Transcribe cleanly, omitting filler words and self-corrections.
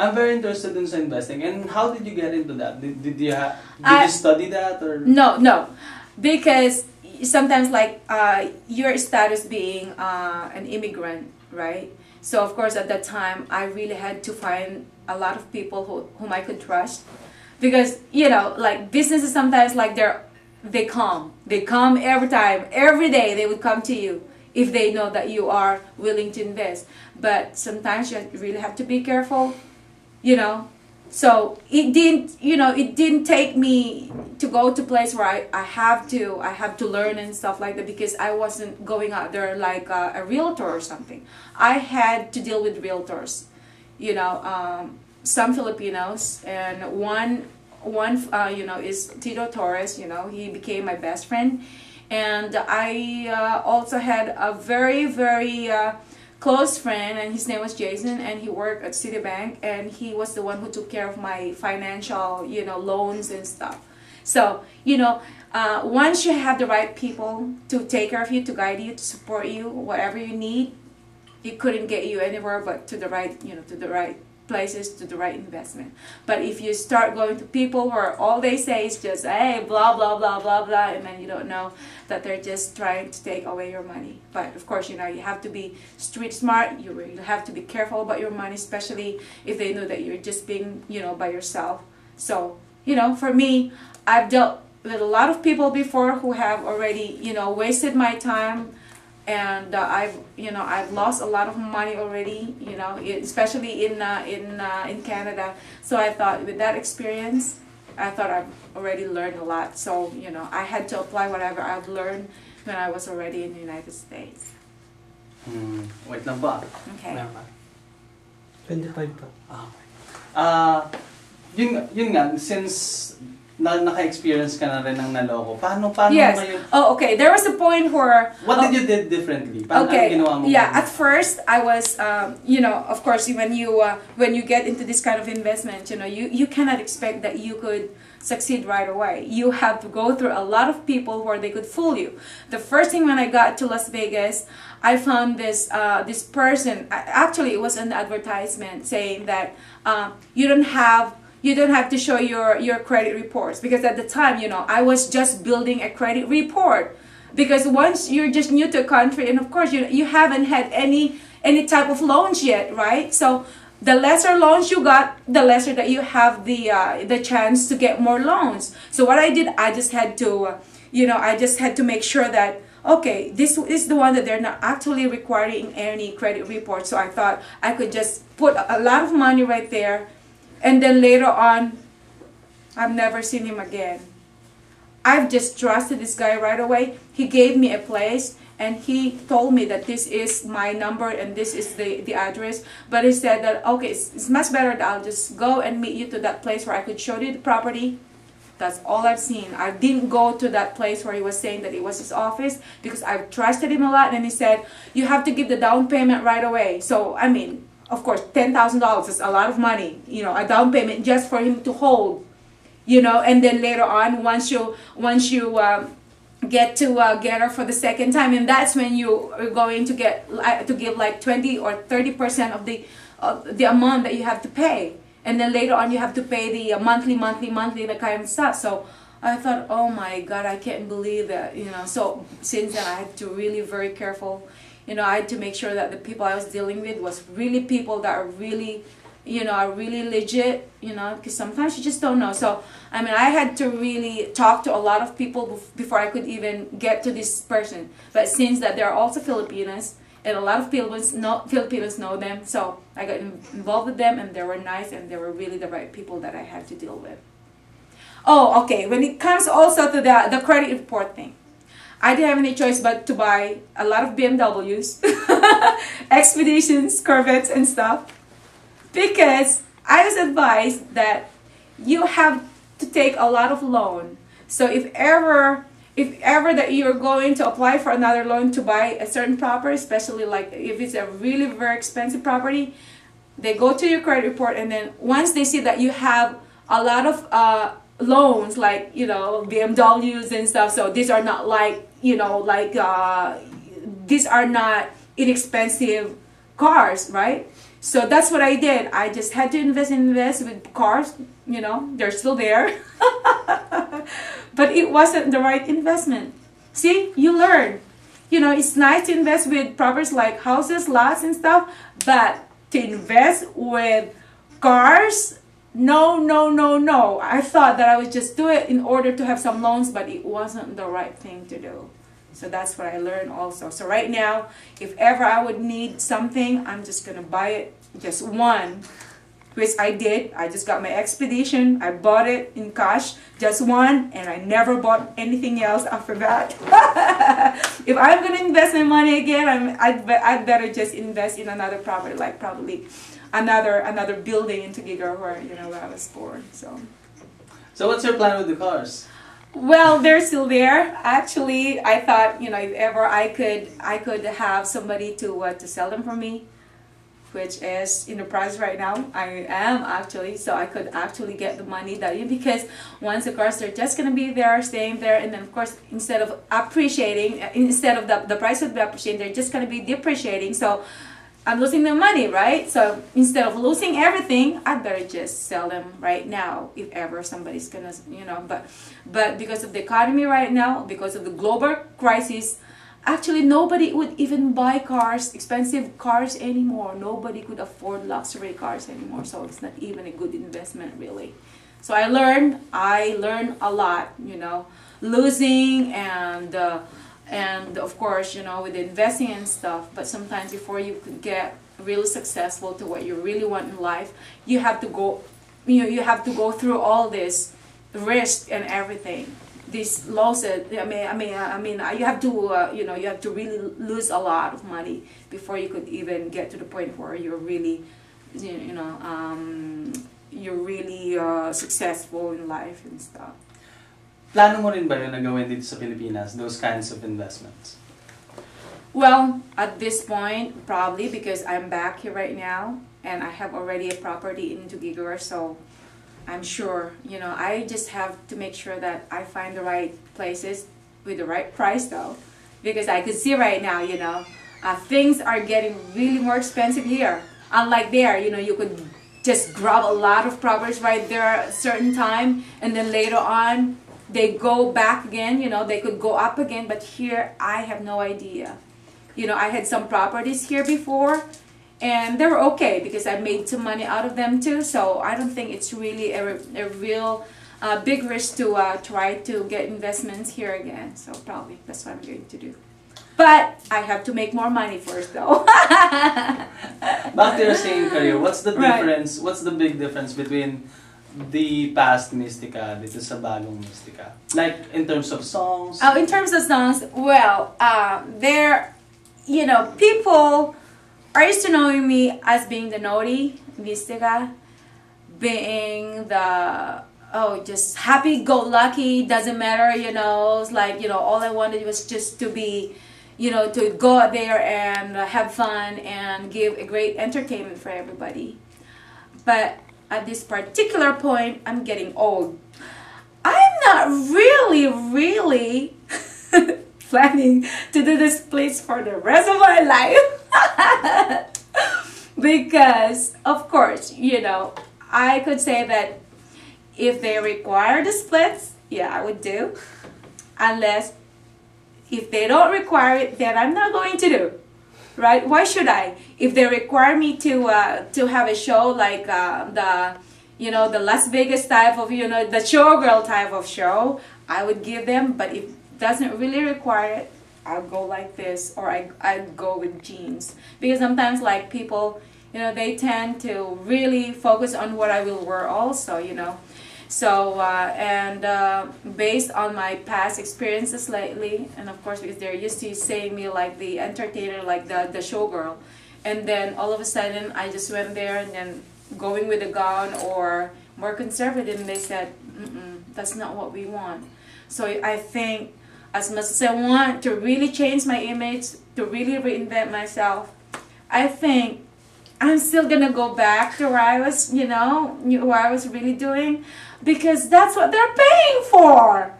I'm very interested in investing. And how did you get into that? Did you study that or? No, because sometimes like your status being an immigrant, right? So of course at that time I really had to find a lot of people whom I could trust, because you know, like businesses sometimes like they come every time, every day they would come to you if they know that you are willing to invest. But sometimes you really have to be careful, you know. So it didn't take me to go to place where I have to learn and stuff like that, because I wasn't going out there like a realtor or something. I had to deal with realtors, you know, some Filipinos, and one is Tito Torres. You know, he became my best friend, and I also had a very close friend, and his name was Jason, and he worked at Citibank, and he was the one who took care of my financial, you know, loans and stuff. So, you know, once you have the right people to take care of you, to guide you, to support you, whatever you need, it couldn't get you anywhere but to the right, you know, to the right places, to the right investment. But if you start going to people where all they say is just, hey, blah blah blah blah blah, and then you don't know that they're just trying to take away your money. But of course, you know, you have to be street smart. You really have to be careful about your money, especially if they know that you're just being, you know, by yourself. So, you know, for me, I've dealt with a lot of people before who have already, you know, wasted my time. And I've lost a lot of money already, you know, especially in Canada. So I thought with that experience, I thought I've already learned a lot. So, you know, I had to apply whatever I've learned when I was already in the United States. Wait lang ba? Okay. 25 pa. Yun nga, since naka-experience ka na rin ng naloko, paano yes. ngayon? Oh, okay. There was a point where... What did you did differently? Paano ginawa mo? Yeah, at first, I was, you know, of course, when you get into this kind of investment, you know, you cannot expect that you could succeed right away. You have to go through a lot of people where they could fool you. The first thing when I got to Las Vegas, I found this person, actually it was an advertisement saying that you don't have to show your credit reports, because at the time, you know, I was just building a credit report, because once you're just new to a country, and of course you haven't had any type of loans yet, right? So the lesser loans you got, the lesser that you have the chance to get more loans. So what I did, I just had to make sure that, okay, this is the one that they're not actually requiring any credit report. So I thought I could just put a lot of money right there. And then later on, I've never seen him again. I've just trusted this guy right away. He gave me a place, and he told me that this is my number and this is the address. But he said that, okay, it's much better that I'll just go and meet you to that place where I could show you the property. That's all I've seen. I didn't go to that place where he was saying that it was his office, because I've trusted him a lot. And he said, you have to give the down payment right away. So, I mean, of course, $10,000 is a lot of money, you know, a down payment just for him to hold, you know. And then later on, once you get her for the second time, and that's when you are going to give like 20 or 30% of the amount that you have to pay. And then later on, you have to pay the monthly, that kind of stuff. So I thought, oh my God, I can't believe that, you know. So since then, I had to really very careful. You know, I had to make sure that the people I was dealing with was really people that are really, you know, are really legit, you know, because sometimes you just don't know. So, I mean, I had to really talk to a lot of people before I could even get to this person. But since that there are also Filipinos, and a lot of Filipinos know them, so I got involved with them, and they were nice, and they were really the right people that I had to deal with. Oh, okay, when it comes also to the credit report thing, I didn't have any choice but to buy a lot of BMWs, Expeditions, Corvettes, and stuff, because I was advised that you have to take a lot of loan. So if ever that you're going to apply for another loan to buy a certain property, especially like if it's a really very expensive property, they go to your credit report, and then once they see that you have a lot of loans, like, you know, BMWs and stuff, so these are not like, you know, like these are not inexpensive cars, right? So that's what I did. I just had to invest with cars. You know, they're still there. But it wasn't the right investment. See, you learn. You know, it's nice to invest with properties like houses, lots and stuff, but to invest with cars, no, no, no, no. I thought that I would just do it in order to have some loans, but it wasn't the right thing to do. So that's what I learned also. So right now, if ever I would need something, I'm just going to buy it, just one, which I did. I just got my Expedition. I bought it in cash, just one, and I never bought anything else after that. If I'm going to invest my money again, I'd better just invest in another property, like probably another building in Tugiga where, you know, where I was born. So what's your plan with the cars? Well, they're still there. Actually, I thought, you know, if ever I could have somebody to sell them for me, which is in the process right now. I am actually, so I could actually get the money that because once the cars, they're just gonna be there, staying there, and then of course instead of appreciating, instead of the price would be appreciating, they're just gonna be depreciating. So I'm losing the money, right? So instead of losing everything, I'd better just sell them right now if ever somebody's gonna, you know, but because of the economy right now, because of the global crisis, actually nobody would even buy cars, expensive cars anymore. Nobody could afford luxury cars anymore, so it's not even a good investment really. So I learned a lot, you know, losing and of course, you know, with investing and stuff. But sometimes before you could get really successful to what you really want in life, you have to go, you know, you have to go through all this risk and everything. These losses, I mean, you have to, you know, you have to really lose a lot of money before you could even get to the point where you're really, you're really successful in life and stuff. Plano mo rin ba yun na gawin dito sa Pilipinas, those kinds of investments? Well, at this point, probably because I'm back here right now and I have already a property in Tugiga, so I'm sure, you know, I just have to make sure that I find the right places with the right price though, because I could see right now, you know, things are getting really more expensive here. Unlike there, you know, you could just grab a lot of properties right there at a certain time and then later on they go back again, you know, they could go up again, but here I have no idea. You know, I had some properties here before and they were okay because I made some money out of them too, so I don't think it's really a real big risk to try to get investments here again, so probably that's what I'm going to do. But I have to make more money first though. Back to your singing career, what's the difference, right. What's the big difference between the past Mystica dito sa bagong Mystica? Like in terms of songs? Oh, in terms of songs, well, there, you know, people are used to knowing me as being the naughty Mystica, being the, oh, just happy-go-lucky, doesn't matter, you know, it's like, you know, all I wanted was just to be, you know, to go out there and have fun and give a great entertainment for everybody. But at this particular point, I'm getting old. I'm not really planning to do this place for the rest of my life. Because, of course, you know, I could say that if they require the splits, yeah, I would do. Unless, if they don't require it, then I'm not going to do. Right? Why should I? If they require me to have a show like the, you know, the Las Vegas type of, you know, the showgirl type of show, I would give them. But if it doesn't really require it, I'll go like this, or I'd go with jeans. Because sometimes, like, people, you know, they tend to really focus on what I will wear also, you know. So, based on my past experiences lately, and of course because they're used to saying me like the entertainer, like the showgirl, and then all of a sudden I just went there and then going with a gown or more conservative, and they said, that's not what we want. So I think as much as I want to really change my image, to really reinvent myself, I think I'm still gonna go back to where I was, you know, where I was really doing, because that's what they're paying for.